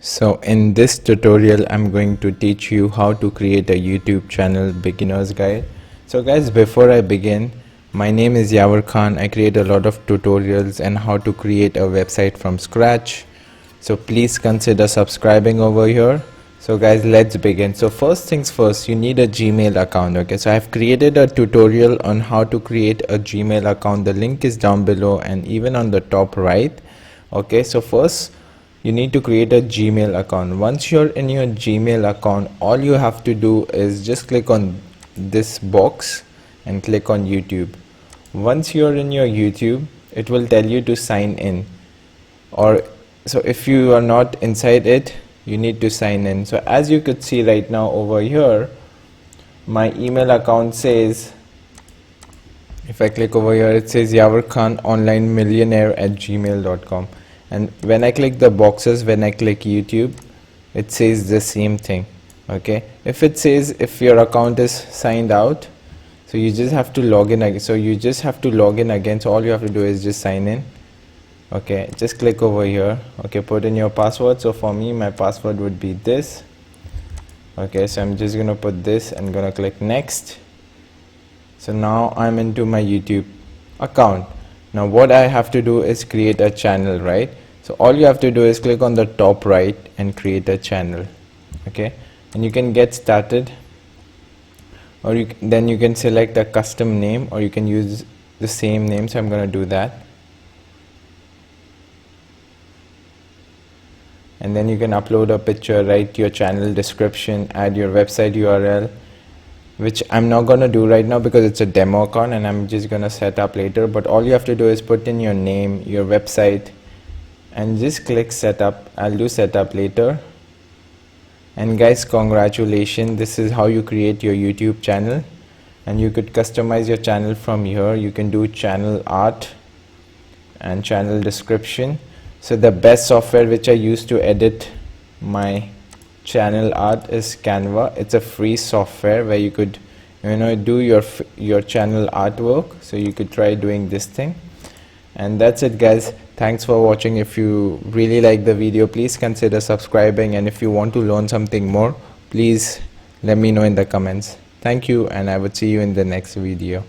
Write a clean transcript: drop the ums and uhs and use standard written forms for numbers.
So in this tutorial I'm going to teach you how to create a YouTube channel beginner's guide. So guys, before I begin, my name is Yavar Khan. I create a lot of tutorials and how to create a website from scratch. So please consider subscribing over here. So guys, let's begin. So first things first, you need a Gmail account. Okay, so I've created a tutorial on how to create a Gmail account. The link is down below and even on the top right. Okay, so first you need to create a Gmail account. Once you're in your Gmail account, all you have to do is just click on this box and click on YouTube. Once you're in your YouTube, it will tell you to sign in, or so if you are not inside it, you need to sign in. So as you could see right now over here, my email account says, if I click over here, it says Yavar Khan online millionaire at gmail.com. And when I click the boxes, when I click YouTube, it says the same thing. Okay, if it says if your account is signed out, so you just have to log in again. So you just have to log in again. So all you have to do is just sign in. Okay, just click over here. Okay, put in your password. So for me, my password would be this. Okay, so I'm just gonna put this and gonna click next. So now I'm into my YouTube account. Now what I have to do is create a channel, right? So all you have to do is click on the top right and create a channel. Okay, and you can get started, or then you can select a custom name, or you can use the same name. So I'm going to do that, and then you can upload a picture, write your channel description, add your website URL, which I'm not going to do right now because it's a demo account and I'm just going to set up later. But all you have to do is put in your name, your website, and just click setup. I'll do setup later. And guys, congratulations, this is how you create your YouTube channel, and you could customize your channel from here. You can do channel art and channel description. So the best software which I use to edit my channel art is Canva. It's a free software where you could do your channel artwork. So you could try doing this thing. And that's it guys, thanks for watching. If you really like the video, please consider subscribing, and if you want to learn something more, please let me know in the comments. Thank you, and I would see you in the next video.